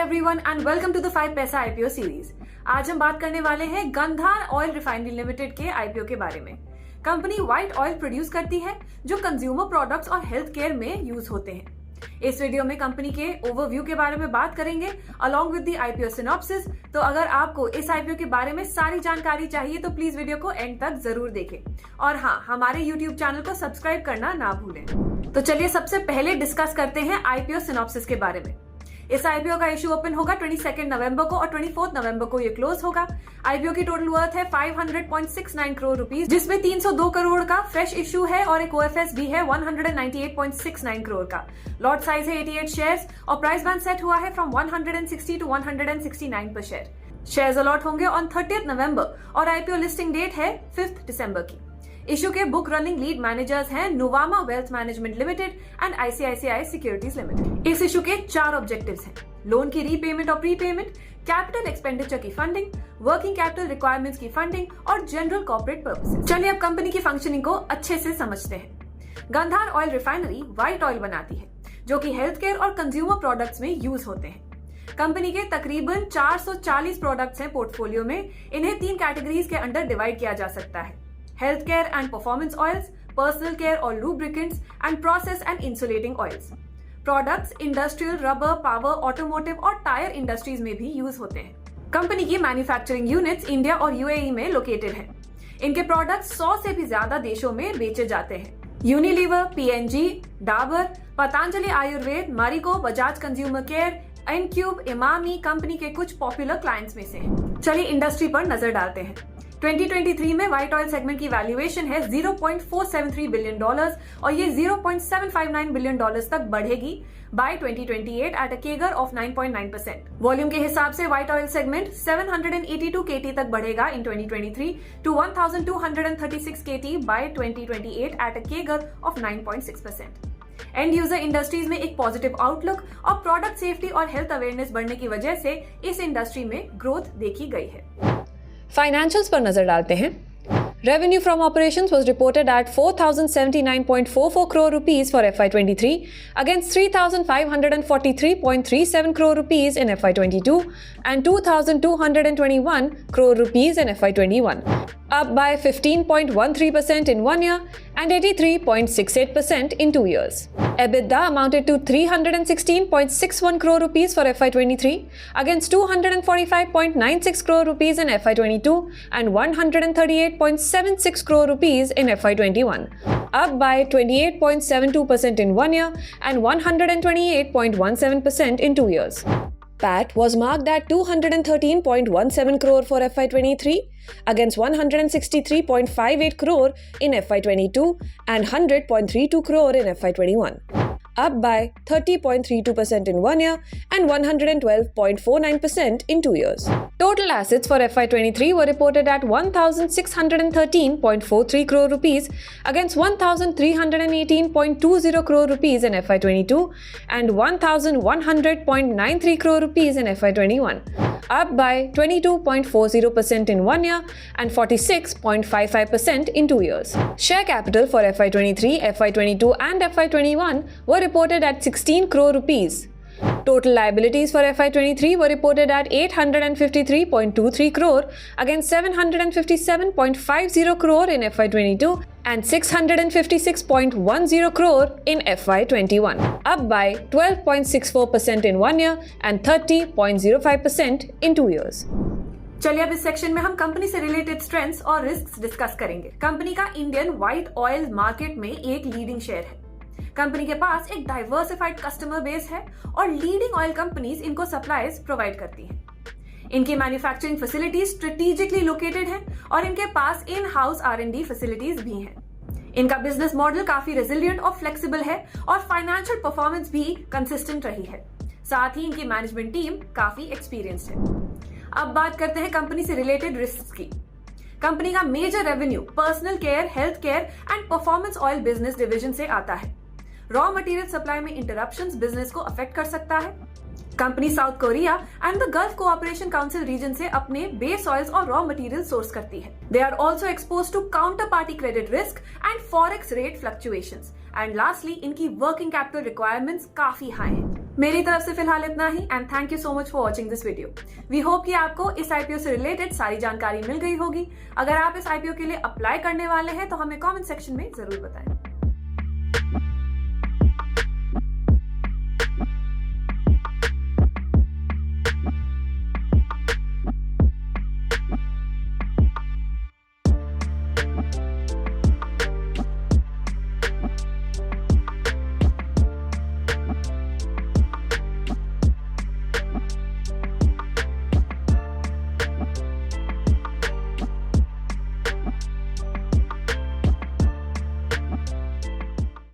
Everyone and welcome to the 5 Paisa IPO series. आज हम बात करने वाले हैं गंधार ऑयल रिफाइनरी लिमिटेड के आईपीओ के बारे में। कंपनी व्हाइट ऑयल प्रोड्यूस करती है जो कंज्यूमर प्रोडक्ट्स और हेल्थ केयर में यूज होते हैं। इस वीडियो में कंपनी के ओवरव्यू के बारे में बात करेंगे along with the IPO synopsis. तो अगर आपको इस आईपीओ के बारे में सारी जानकारी चाहिए तो प्लीज वीडियो को एंड तक जरूर देखें और हाँ, हमारे यूट्यूब चैनल को सब्सक्राइब करना ना भूलें। तो चलिए सबसे पहले डिस्कस करते हैं आईपीओ सिनॉप्सिस के बारे में। इस आईपीओ का इशू ओपन होगा 22 नवंबर को और 24 नवंबर को ये क्लोज होगा। आईपीओ की टोटल वर्थ है 500.69 करोड़ रुपीस, जिसमें 302 करोड़ का फ्रेश इशू है और एक ओएफएस भी है 198.69 करोड़ का। लॉट साइज है 88 शेयर्स और प्राइस बैंड सेट हुआ है फ्रॉम 160 टू 169 पर शेयर। शेयर्स अलॉट होंगे ऑन 30 नवंबर और आईपीओ लिस्टिंग डेट है 5 दिसंबर की। इशू के बुक रनिंग लीड मैनेजर्स हैं Nuvama wealth management limited and ICICI securities limited. इस इशू के 4 ऑब्जेक्टिव्स हैं: लोन की रीपेमेंट और प्रीपेमेंट, कैपिटल एक्सपेंडिचर की फंडिंग, वर्किंग कैपिटल रिक्वायरमेंट्स की फंडिंग और जनरल कॉर्पोरेट पर्पसेस। चलिए अब कंपनी की फंक्शनिंग को अच्छे से समझते हैं। Gandhar oil refinery white oil बनाती है जो कि हेल्थ केयर और कंज्यूमर प्रोडक्ट्स में यूज होते हैं। कंपनी के तकरीबन 440 प्रोडक्ट्स हैं पोर्टफोलियो में। इन्हें 3 कैटेगरीज के अंडर डिवाइड किया जा सकता है: health care and performance oils, personal care और lubricants and process and insulating oils. Products industrial, rubber, power, automotive और टायर इंडस्ट्रीज में भी यूज होते हैं। कंपनी की मैन्युफैक्चरिंग यूनिट्स इंडिया और यूएई में लोकेटेड हैं। इनके प्रोडक्ट्स 100 से भी ज्यादा देशों में बेचे जाते हैं। Unilever, PnG, Dabur, Patanjali Ayurveda, Marico, Bajaj consumer care, Encube, Emami company के कुछ पॉपुलर क्लाइंट्स में से हैं। चलिए इंडस्ट्री पर नजर डालते हैं। 2023 में व्हाइट ऑयल सेगमेंट की वैल्यूएशन है $0.473 बिलियन और ये $0.759 बिलियन तक बढ़ेगी by 2028 at a CAGR of 9.9%। Volume के हिसाब से व्हाइट ऑयल सेगमेंट 782 केटी तक बढ़ेगा in 2023 to 1236 KT by 2028 at a CAGR of 9.6%। End user industries में एक पॉजिटिव आउटलुक और प्रोडक्ट सेफ्टी और हेल्थ अवेयरनेस बढ़ने की वजह से इस इंडस्ट्री में ग्रोथ देखी गई है। फाइनेंशियल्स पर नजर डालते हैं। Revenue from operations was reported at 4,079.44 crore rupees for FY23 against 3,543.37 crore rupees in FY22 and 2,221 crore rupees in FY21, up by 15.13% in 1 year and 83.68% in 2 years. EBITDA amounted to 316.61 crore rupees for FY23 against 245.96 crore rupees in FY22 and 138.76 crore rupees in FY21, up by 28.72% in 1 year and 128.17% in 2 years. PAT was marked at 213.17 crore for FY23 against 163.58 crore in FY22 and 100.32 crore in FY21, up by 30.32% in 1 year and 112.49% in 2 years. Total assets for FY23 were reported at 1,613.43 crore rupees against 1,318.20 crore rupees in FY22 and 1,100.93 crore rupees in FY21, up by 22.40% in 1 year and 46.55% in 2 years. Share capital for FY23, FY22 and FY21 were reported at 16 crore rupees. Total liabilities for FY23 were reported at 853.23 crore against 757.50 crore in FY22 and 656.10 crore in FY21, up by 12.64% in 1 year and 30.05% in 2 years. चलिए अब इस section में हम company से related strengths और risks discuss करेंगे। Company का Indian white oil market में एक लीडिंग शेयर है। कंपनी के पास एक डाइवर्सिफाइड कस्टमर बेस है और लीडिंग ऑयल कंपनीज इनको सप्लाईज प्रोवाइड करती हैं। इनकी मैन्युफैक्चरिंग फैसिलिटीज स्ट्रेटेजिकली लोकेटेड है और इनके पास इन हाउस R&D फैसिलिटीज भी हैं। इनका बिजनेस मॉडल काफी रेजिलिएंट और फ्लेक्सिबल है और फाइनेंशियल परफॉर्मेंस भी कंसिस्टेंट रही है। साथ ही इनकी मैनेजमेंट टीम काफी एक्सपीरियंस्ड है। अब बात करते हैं कंपनी से रिलेटेड रिस्क की। कंपनी का major revenue personal care, health care and performance oil business division से आता है। रॉ मटेरियल सप्लाई में इंटरप्शंस बिजनेस को अफेक्ट कर सकता है। Company South Korea and the Gulf Cooperation Council region से अपने बेस ऑयल्स और रॉ मटेरियल सोर्स करती है। They are also expose to counterparty credit risk and forex rate fluctuations. And lastly इनकी वर्किंग कैपिटल रिक्वायरमेंट्स काफी high हैं। मेरी तरफ से फिलहाल इतना ही and thank you so much for watching this video. We hope कि आपको इस आईपीओ से रिलेटेड सारी जानकारी मिल गई होगी। अगर आप इस आईपीओ के लिए अप्लाई करने वाले हैं तो हमें कमेंट सेक्शन में जरूर बताएं।